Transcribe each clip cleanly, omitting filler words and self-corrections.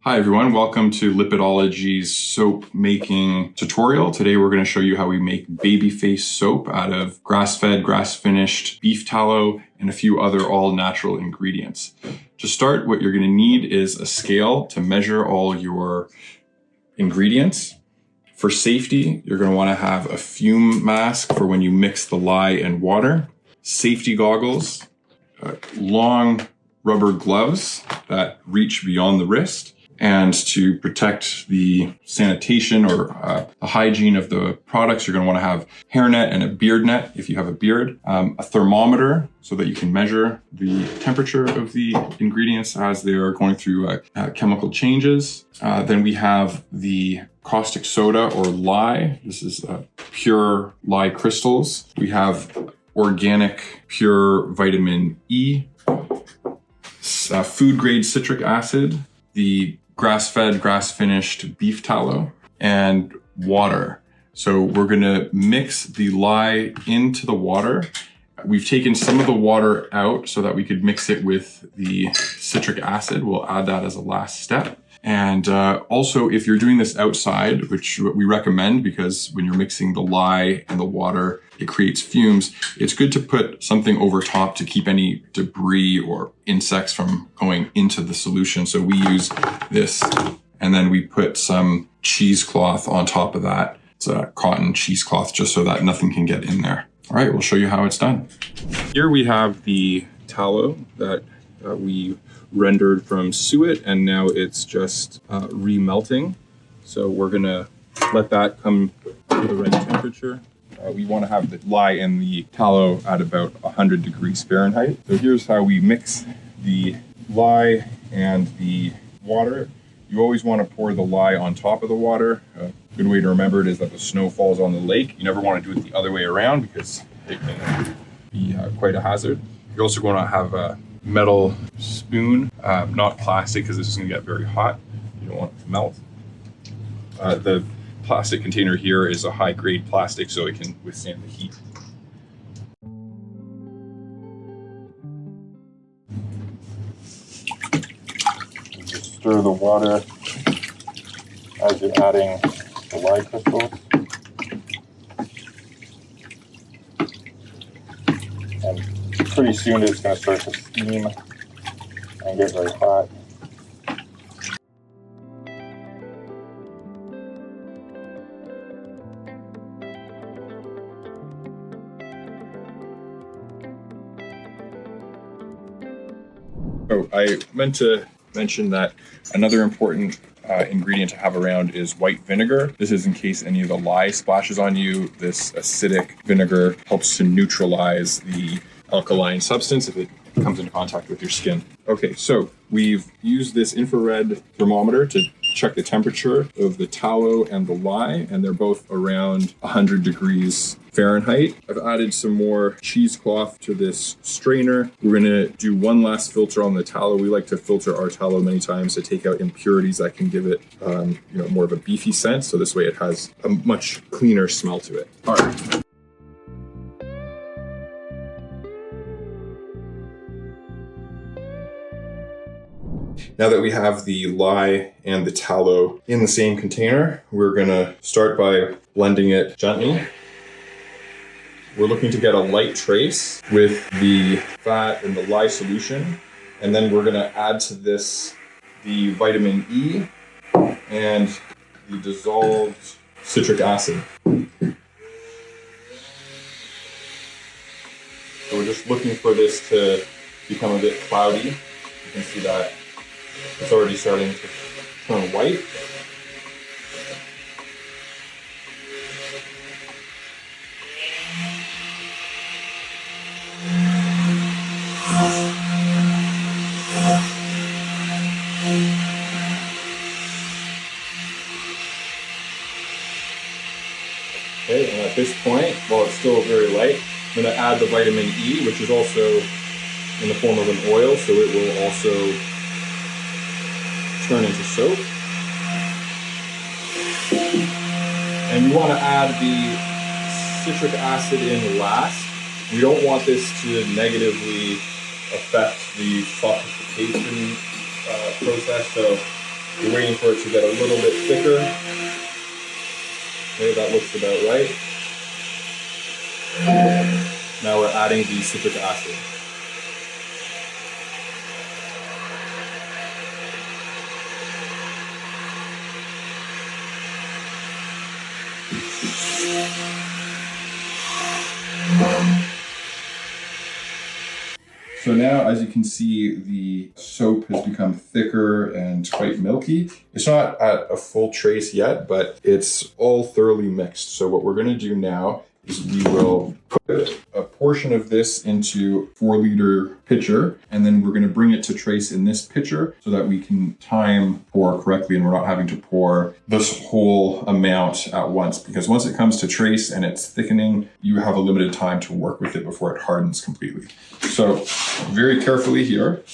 Hi everyone, welcome to Lipidology's soap making tutorial. Today we're going to show you how we make babyface soap out of grass-fed, grass-finished beef tallow and a few other all-natural ingredients. To start, what you're going to need is a scale to measure all your ingredients. For safety, you're going to want to have a fume mask for when you mix the lye and water, safety goggles, long rubber gloves that reach beyond the wrist, and to protect the sanitation or the hygiene of the products, you're going to want to have hairnet and a beard net if you have a beard, a thermometer so that you can measure the temperature of the ingredients as they are going through chemical changes. Then we have the caustic soda or lye. This is pure lye crystals. We have organic pure vitamin E, food grade citric acid, the grass-fed, grass-finished beef tallow, and water. So we're gonna mix the lye into the water. We've taken some of the water out so that we could mix it with the citric acid. We'll add that as a last step. And also, if you're doing this outside, which we recommend because when you're mixing the lye and the water, it creates fumes, it's good to put something over top to keep any debris or insects from going into the solution. So we use this, and then we put some cheesecloth on top of that. It's a cotton cheesecloth just so that nothing can get in there. All right, we'll show you how it's done. Here we have the tallow that we rendered from suet, and now it's just remelting. So we're gonna let that come to the right temperature. We want to have the lye and the tallow at about 100 degrees Fahrenheit. So here's how we mix the lye and the water. You always want to pour the lye on top of the water. A good way to remember it is that the snow falls on the lake. You never want to do it the other way around because it can be quite a hazard. You're also going to have a metal spoon, not plastic because this is going to get very hot. You don't want it to melt. The plastic container here is a high-grade plastic so it can withstand the heat. Just stir the water as you're adding the lye crystals. And pretty soon it's going to start to steam and get very hot. Oh, I meant to mention that another important ingredient to have around is white vinegar. This is in case any of the lye splashes on you. This acidic vinegar helps to neutralize the alkaline substance if it comes into contact with your skin. Okay, so we've used this infrared thermometer to check the temperature of the tallow and the lye, and they're both around 100 degrees Fahrenheit. I've added some more cheesecloth to this strainer. We're gonna do one last filter on the tallow. We like to filter our tallow many times to take out impurities that can give it more of a beefy scent. So this way it has a much cleaner smell to it. All right. Now that we have the lye and the tallow in the same container, we're gonna start by blending it gently. We're looking to get a light trace with the fat and the lye solution. And then we're gonna add to this the vitamin E and the dissolved citric acid. So we're just looking for this to become a bit cloudy. You can see that it's already starting to turn white. Okay, and at this point, while it's still very light, I'm going to add the vitamin E, which is also in the form of an oil, so it will also turn into soap. And you want to add the citric acid in last. We don't want this to negatively affect the saponification process, so We're waiting for it to get a little bit thicker. Okay, that looks about right. Now we're adding the citric acid. So now, as you can see, the soap has become thicker and quite milky. It's not at a full trace yet, but it's all thoroughly mixed. So what we're going to do now is we will put a portion of this into 4-liter pitcher, and then we're going to bring it to trace in this pitcher so that we can time pour correctly and we're not having to pour this whole amount at once, because once it comes to trace and it's thickening, you have a limited time to work with it before it hardens completely. So very carefully here,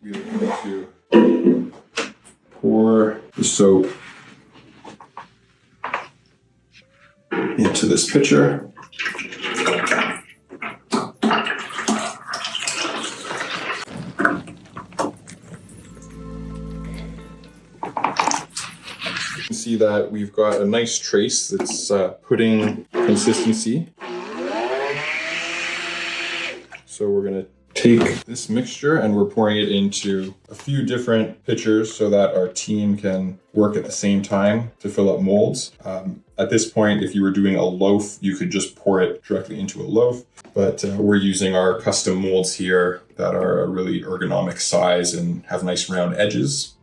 we are going to pour the soap into this pitcher. See that we've got a nice trace that's pudding consistency. So we're going to take this mixture and we're pouring it into a few different pitchers so that our team can work at the same time to fill up molds. At this point, if you were doing a loaf, you could just pour it directly into a loaf, but we're using our custom molds here that are a really ergonomic size and have nice round edges.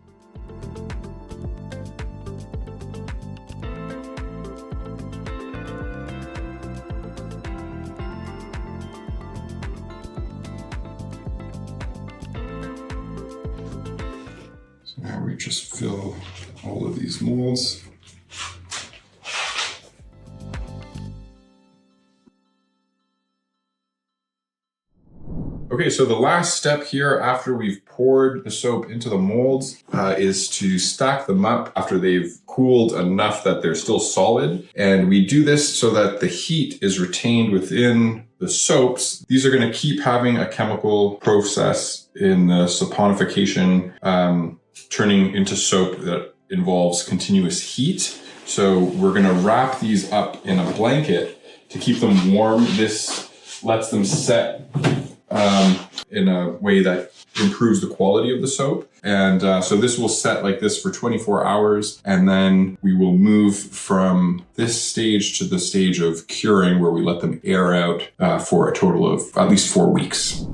So now we just fill all of these molds. Okay, so the last step here after we've poured the soap into the molds is to stack them up after they've cooled enough that they're still solid. And we do this so that the heat is retained within the soaps. These are going to keep having a chemical process in the saponification, turning into soap that involves continuous heat. So we're going to wrap these up in a blanket to keep them warm. This lets them set in a way that improves the quality of the soap. And so this will set like this for 24 hours. And then we will move from this stage to the stage of curing, where we let them air out for a total of at least 4 weeks.